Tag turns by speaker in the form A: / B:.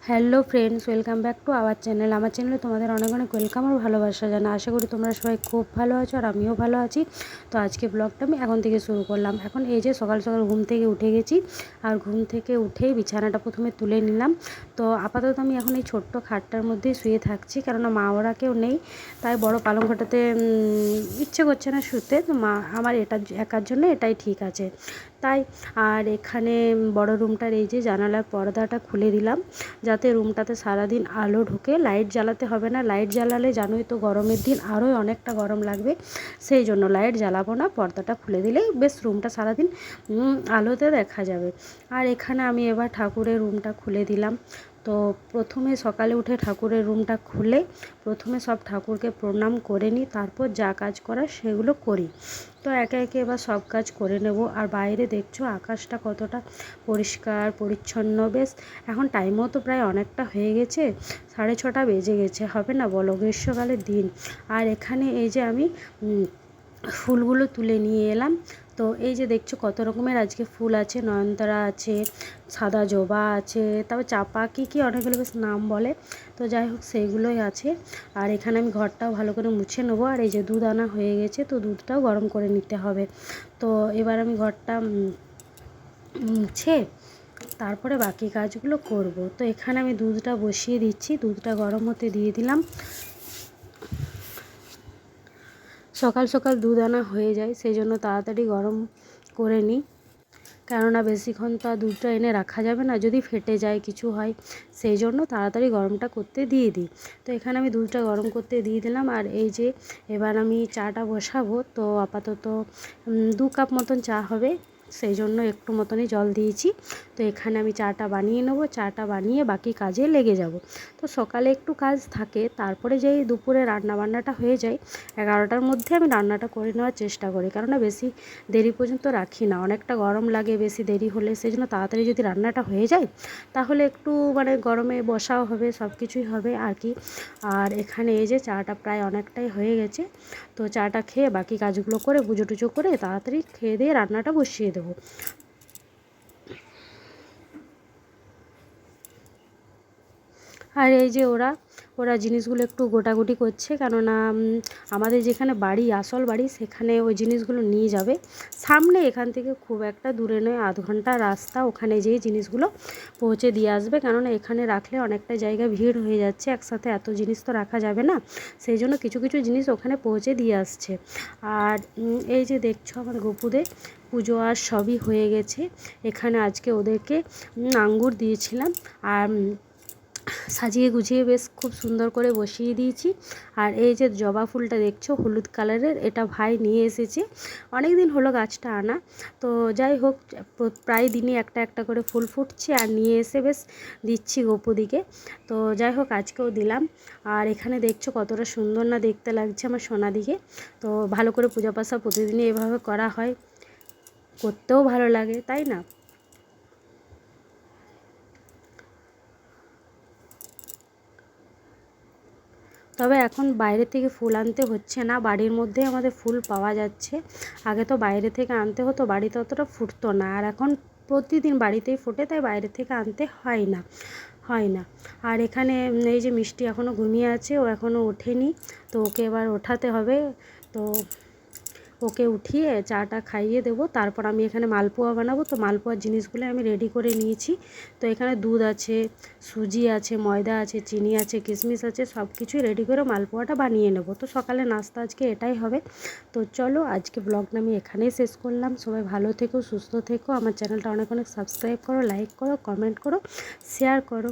A: Hello friends, welcome back to our channel. আমার চ্যানেলে তোমাদের অনেক অনেক ওয়েলকাম আর ভালোবাসা জানা। আশা করি তোমরা সবাই খুব ভালো আছো আর আমিও ভালো আছি। তো আজকে ব্লগটা আমি এখন থেকে শুরু করলাম। এখন এই যে সকাল সকাল ঘুম থেকে উঠে গেছি, আর ঘুম থেকে উঠেই বিছানাটা প্রথমে তুলে নিলাম। তো আপাতত আমি এখন এই ছোট্ট খাটটার মধ্যেই শুয়ে থাকছি, কেননা মা ওরা কেউ নেই, তাই বড় পালঙ্কটাতে ইচ্ছে করছে না শুতে। তো মা আমার এটা একার জন্য এটাই ঠিক আছে তাই। আর এখানে বড় রুমটার এই যে জানালার পর্দাটা খুলে দিলাম, যাতে রুমটাতে সারাদিন আলো ঢুকে। লাইট জ্বালাতে হবে না, লাইট জ্বালালে জানোই তো গরমের দিন আরও অনেকটা গরম লাগবে, সেই জন্য লাইট জ্বালাবো না। পর্দাটা খুলে দিলেই বেশ রুমটা সারাদিন আলোতে দেখা যাবে। আর এখানে আমি এবার ঠাকুরের রুমটা খুলে দিলাম। তো প্রথমে সকালে উঠে ঠাকুরের রুমটা খুলে প্রথমে সব ঠাকুরকে প্রণাম করে নিই, তারপর যা কাজ করার সেগুলো করি। তো একে একে এবার সব কাজ করে নেব। আর বাইরে দেখছো আকাশটা কতটা পরিষ্কার পরিচ্ছন্ন। বেশ এখন টাইমও তো প্রায় অনেকটা হয়ে গেছে, 6:30 বেজে গেছে, হবে না বলো, গ্রীষ্মকালের দিন। আর এখানে এই যে আমি ফুলগুলো তুলে নিয়ে এলাম। তো এই যে দেখছো কত রকমের আজকে ফুল আছে, নয়নতারা আছে, সাদা জবা আছে, তারপর চাপা কী অনেকগুলো বেশ নাম বলে। তো যাই হোক সেইগুলোই আছে। আর এখানে আমি ঘরটাও ভালো করে মুছে নেবো। আর এই যে দুধ আনা হয়ে গেছে, তো দুধটাও গরম করে নিতে হবে। তো এবার আমি ঘরটা মুছে তারপরে বাকি কাজগুলো করব। তো এখানে আমি দুধটা বসিয়ে দিচ্ছি, দুধটা গরম হতে দিয়ে দিলাম। সকাল সকাল দুধ আনা হয়ে যায়, সেই জন্য তাড়াতাড়ি গরম করে নিই, কেননা বেশিক্ষণ তো আর দুধটা এনে রাখা যাবে না, যদি ফেটে যায় কিছু হয়, সেই জন্য তাড়াতাড়ি গরমটা করতে দিয়ে দিই। তো এখানে আমি দুধটা গরম করতে দিয়ে দিলাম। আর এই যে এবার আমি চাটা বসাবো। তো আপাতত 2 কাপ মতন চা হবে, সেই জন্য একটু মতনই জল দিয়েছি। তো এখানে আমি চাটা বানিয়ে নেবো, চাটা বানিয়ে বাকি কাজে লেগে যাব। তো সকালে একটু কাজ থাকে, তারপরে যেই দুপুরে রান্নাবান্নাটা হয়ে যায় 11টার মধ্যে আমি রান্নাটা করে নেওয়ার চেষ্টা করি, কেননা বেশি দেরি পর্যন্ত রাখি না, অনেকটা গরম লাগে বেশি দেরি হলে। সেই জন্য তাড়াতাড়ি যদি রান্নাটা হয়ে যায় তাহলে একটু গরমে বসাও হবে, সব কিছুই হবে আর কি। আর এখানে এই যে চাটা প্রায় অনেকটাই হয়ে গেছে। তো চাটা খেয়ে বাকি কাজগুলো করে পুজো টুজো করে তাড়াতাড়ি খেয়ে দিয়ে রান্নাটা বসিয়ে দেবো। আর এই যে ওরা ওরা জিনিসগুলো একটু গোটাগুটি করছে, কেননা আমাদের যেখানে বাড়ি, আসল বাড়ি, সেখানে ওই জিনিসগুলো নিয়ে যাবে। সামনে এখান থেকে খুব একটা দূরে নয়, আধ ঘন্টা রাস্তা, ওখানে যেয়ে জিনিসগুলো পৌঁছে দিয়ে আসবে। কেননা এখানে রাখলে অনেকটা জায়গা ভিড় হয়ে যাচ্ছে, একসাথে এত জিনিস তো রাখা যাবে না, সেই জন্য কিছু কিছু জিনিস ওখানে পৌঁছে দিয়ে আসছে। আর এই যে দেখছো আমার গপুদের পুজো আর সবই হয়ে গেছে। এখানে আজকে ওদেরকে আঙ্গুর দিয়েছিলাম, আর সাজিয়ে গুছিয়ে বেশ খুব সুন্দর করে বসিয়ে দিয়েছি। আর এই যে জবা ফুলটা দেখছো হলুদ কালারের, এটা ভাই নিয়ে এসেছে, অনেক দিন হলো গাছটা আনা। তো যাই হোক, প্রায় দিনই একটা একটা করে ফুল ফুটছে, আর নিয়ে এসে বেশ দিচ্ছি গপুদিকে। তো যাই হোক আজকেও দিলাম। আর এখানে দেখছো কতটা সুন্দর না দেখতে লাগছে আমার সোনাদিকে। তো ভালো করে পূজা পাশা প্রতিদিনই এভাবে করা হয়, করতেও ভালো লাগে, তাই না? তবে এখন বাইরে থেকে ফুল আনতে হচ্ছে না, বাড়ির মধ্যে আমাদের ফুল পাওয়া যাচ্ছে। আগে তো বাইরে থেকে আনতে হতো, বাড়িতে অতটা ফুটতো না, আর এখন প্রতিদিন বাড়িতেই ফোটে, তাই বাইরে থেকে আনতে হয় না। আর এখানে এই যে মিষ্টি এখনও ঘুমিয়ে আছে, ও এখনও ওঠেনি, তো ওকে এবার ওঠাতে হবে। তো ওকে উঠিয়ে চাটা খাইয়ে দেবো, তারপর আমি এখানে মালপোয়া বানাবো। তো মালপোয়ার জিনিসগুলো আমি রেডি করে নিয়েছি। তো এখানে দুধ আছে, সুজি আছে, ময়দা আছে, চিনি আছে, কিশমিশ আছে, সব কিছুই রেডি করে মালপোয়াটা বানিয়ে নেব। তো সকালে নাস্তা আজকে এটাই হবে। তো চলো আজকে ব্লগটা আমি এখানেই শেষ করলাম। সবাই ভালো থেকো, সুস্থ থেকো, আমার চ্যানেলটা অনেক অনেক সাবস্ক্রাইব করো, লাইক করো, কমেন্ট করো, শেয়ার করো।